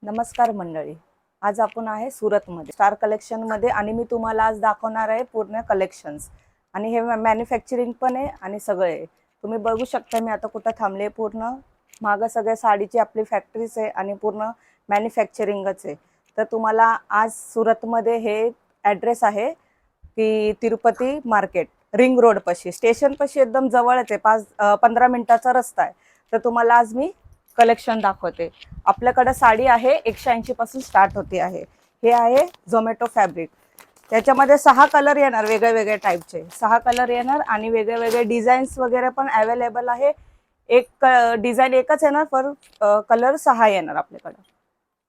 नमस्कार मंडळी, आज आपण आहे सुरतमध्ये स्टार कलेक्शनमध्ये आणि मी तुम्हाला आज दाखवणार आहे पूर्ण कलेक्शन्स. आणि हे मॅन्युफॅक्चरिंग पण आहे आणि सगळे आहे. तुम्ही बघू शकता मी आता कुठं थांबले, पूर्ण मागं सगळ्या साडीची आपली फॅक्टरीज आहे आणि पूर्ण मॅन्युफॅक्चरिंगच आहे. तर तुम्हाला आज सुरतमध्ये हे ॲड्रेस आहे की तिरुपती मार्केट रिंग रोड पाशी, स्टेशन पाशी एकदम जवळच आहे, 15 मिनिटाचा रस्ता आहे. तर तुम्हाला आज मी कलेक्शन दाखवते. आपल्याकडे साडी आहे 180 पासून स्टार्ट होते आहे. हे आहे झोमॅटो फॅब्रिक. त्याच्यामध्ये 6 कलर येणार, वेगळे वेगळे टाईपचे 6 कलर येणार आणि वेगळे वेगळे डिझाईन्स वगैरे पण अवेलेबल आहे. एक डिझाईन एकच येणार पर कलर 6 येणार आपल्याकडे.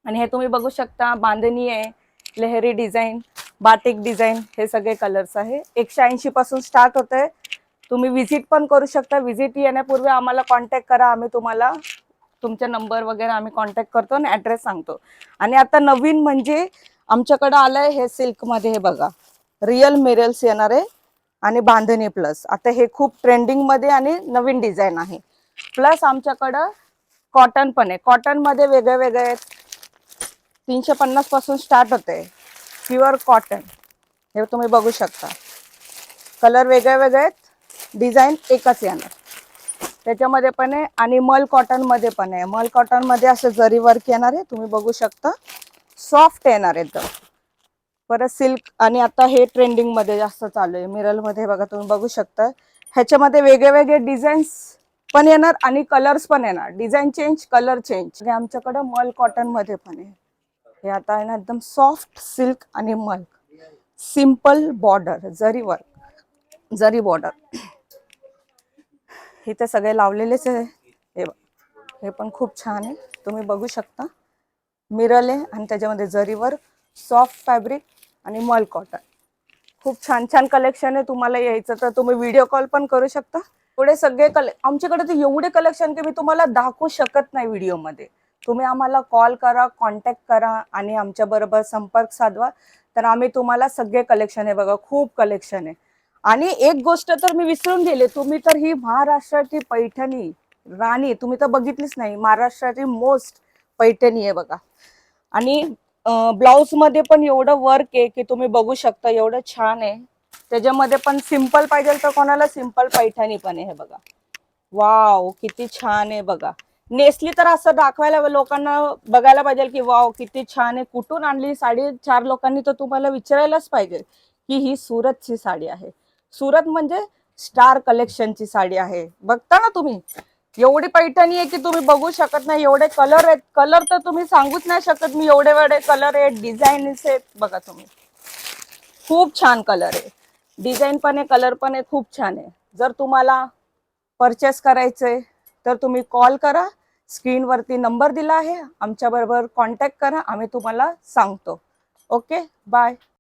आणि हे तुम्ही बघू शकता, बांधणी आहे, लहरी डिझाईन, बाटिक डिझाईन, हे सगळे कलर्स आहे. 180 पासून स्टार्ट होते. तुम्ही विजिट पण करू शकता. विजिट येण्यापूर्वी आम्हाला कॉन्टॅक्ट करा, आम्ही तुम्हाला तुमचा नंबर वगैरे आम्ही कॉन्टॅक्ट करतो आणि ॲड्रेस सांगतो. आणि आता नवीन म्हणजे आमच्याकडे आलंय हे सिल्कमध्ये, हे बघा रिअल मिरल्स येणार आहे आणि बांधणी प्लस. आता हे खूप ट्रेंडिंगमध्ये आणि नवीन डिझाईन आहे. प्लस आमच्याकडं कॉटन पण आहे. कॉटनमध्ये वेगळे वेगळे 350 पासून स्टार्ट होते. प्युअर कॉटन हे तुम्ही बघू शकता. कलर वेगळे वेगळे, डिझाईन एकच येणार. त्याच्यामध्ये पण आहे आणि मल कॉटन मध्ये पण आहे. मल कॉटन मध्ये असं जरी वर्क येणार आहे, तुम्ही बघू शकता, सॉफ्ट येणार एकदम. परत सिल्क आणि आता हे ट्रेंडिंग मध्ये जास्त चालू आहे मिरल मध्ये, बघा तुम्ही बघू शकता. ह्याच्यामध्ये वेगळे वेगळे डिझाईन्स पण येणार आणि कलर्स पण येणार. Design change, colour change. आमच्याकडे मल कॉटन मध्ये पण आहे. हे आता आहे ना एकदम सॉफ्ट सिल्क आणि मल, सिंपल बॉर्डर, जरी वर्क, जरी बॉर्डर. इथे सगळे लावलेलेच आहे. हे पण खूप छान आहे, तुम्ही बघू शकता. मिरल आहे आणि त्याच्यामध्ये जरीवर सॉफ्ट फॅब्रिक आणि मल कॉटन. खूप छान छान कलेक्शन आहे. तुम्हाला यायचं तर तुम्ही व्हिडिओ कॉल पण करू शकता. एवढे सगळे आमच्याकडे तर एवढे कलेक्शन की मी तुम्हाला दाखवू शकत नाही व्हिडिओमध्ये. तुम्ही आम्हाला कॉल करा, कॉन्टॅक्ट करा आणि आमच्या बरोबर संपर्क साधवा, तर आम्ही तुम्हाला सगळे कलेक्शन आहे, बघा खूप कलेक्शन आहे. आणि एक गोष्ट तर मी विसरून गेले, तुम्ही तर ही महाराष्ट्राची पैठणी राणी तुम्ही तर बघितलीच नाही. महाराष्ट्राची मोस्ट पैठणी आहे बघा. आणि ब्लाउज मध्ये पण एवढं वर्क आहे की तुम्ही बघू शकता, एवढं छान आहे. त्याच्यामध्ये पण सिंपल पाहिजे तर कोणाला सिंपल पैठणी पण आहे. हे बघा, वाव किती छान आहे बघा. नेसली तर असं दाखवायला लोकांना बघायला पाहिजे की वाव किती छान आहे, कुठून आणली साडी. 4 लोकांनी तर तुम्हाला विचारायलाच पाहिजे की ही सुरतची साडी आहे. सुरत म्हणजे स्टार कलेक्शनची साडी आहे. बघता ना तुम्ही, एवढी पैठणी आहे की तुम्ही बघू शकत नाही. एवढे कलर आहेत, कलर तर तुम्ही सांगूच नाही शकत मी, एवढे वेगळे कलर आहेत, डिझाईन्स आहेत. बघा तुम्ही, खूप छान कलर आहे, डिझाईन पण आहे, कलर पण आहे, खूप छान आहे. जर तुम्हाला परचेस करायचंय तर तुम्ही कॉल करा. स्क्रीनवरती नंबर दिला आहे, आमच्या बरोबर कॉन्टॅक्ट करा, आम्ही तुम्हाला सांगतो. Okay, bye.